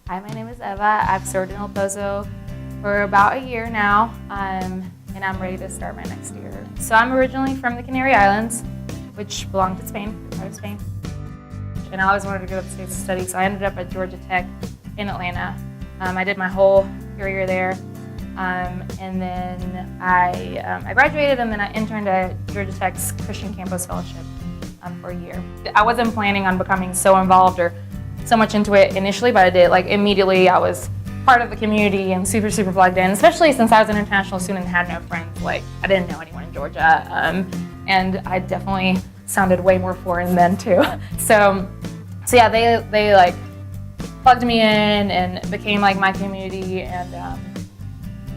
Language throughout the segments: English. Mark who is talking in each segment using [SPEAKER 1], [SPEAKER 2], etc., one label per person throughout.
[SPEAKER 1] Hi, my name is Eva. I've served in El Pozo for about a year now, and I'm ready to start my next year. So I'm originally from the Canary Islands, which belong to Spain, part of Spain. And I always wanted to go to the States to study, so I ended up at Georgia Tech in Atlanta. I did my whole career there, and then I graduated, and then I interned at Georgia Tech's Christian Campus Fellowship for a year. I wasn't planning on becoming so involved or so much into it initially, but I did. Like immediately, I was part of the community and super plugged in. Especially since I was an international student and had no friends. Like I didn't know anyone in Georgia, and I definitely sounded way more foreign then too. So yeah, they like plugged me in and became like my community, and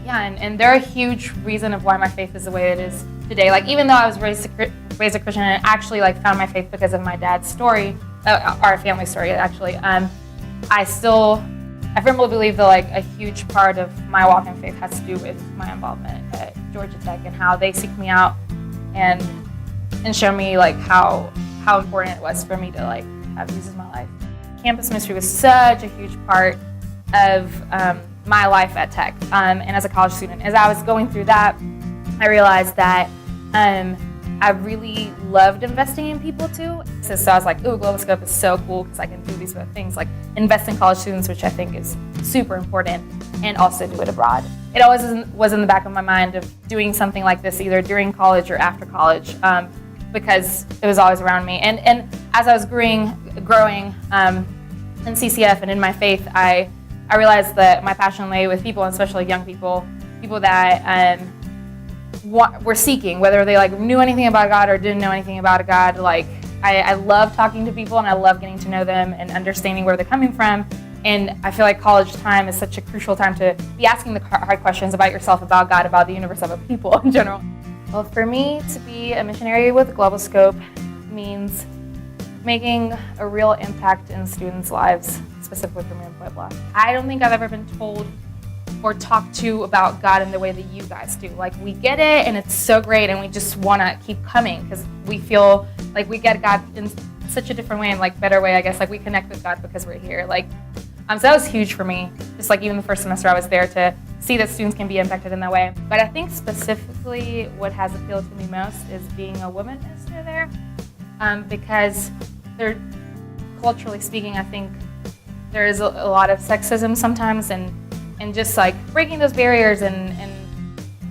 [SPEAKER 1] and they're a huge reason of why my faith is the way it is today. Like even though I was raised a Christian and actually like found my faith because of my dad's story. Our family story, actually. I firmly believe that like a huge part of my walk in faith has to do with my involvement at Georgia Tech and how they seek me out and show me like how important it was for me to like have Jesus in my life. Campus ministry was such a huge part of my life at Tech, and as a college student. As I was going through that, I realized that I really loved investing in people too. So I was like, ooh, globalscope is so cool because I can do these things like invest in college students, which I think is super important, and also do it abroad. It always was in the back of my mind of doing something like this either during college or after college because it was always around me. And as I was growing in CCF and in my faith, I realized that my passion lay with people, and especially young people that were seeking, whether they like knew anything about God or didn't know anything about God. Like I love talking to people and I love getting to know them and understanding where they're coming from. And I feel like college time is such a crucial time to be asking the hard questions about yourself, about God, about the universe, about people in general. Well, for me to be a missionary with globalscope means making a real impact in students' lives, specifically for me in Puebla. I don't think I've ever been told or talk to about God in the way that you guys do. Like we get it and it's so great and we just want to keep coming because we feel like we get God in such a different way and like better way, I guess. Like we connect with God because we're here. Like so that was huge for me. Just like even the first semester I was there to see that students can be impacted in that way. But I think specifically what has appealed to me most is being a woman minister there because they're culturally speaking, I think there is a lot of sexism sometimes and just like breaking those barriers and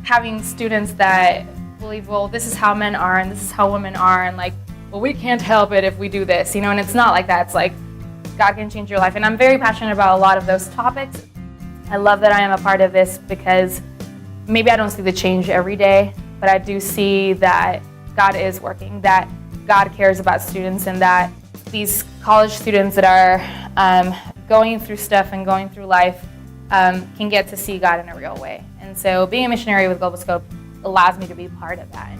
[SPEAKER 1] having students that believe, well, this is how men are and this is how women are, and like, well, we can't help it if we do this, you know, and it's not like that. It's like God can change your life. And I'm very passionate about a lot of those topics. I love that I am a part of this because maybe I don't see the change every day, but I do see that God is working, that God cares about students, and that these college students that are going through stuff and going through life can get to see God in a real way. And so being a missionary with globalscope allows me to be part of that.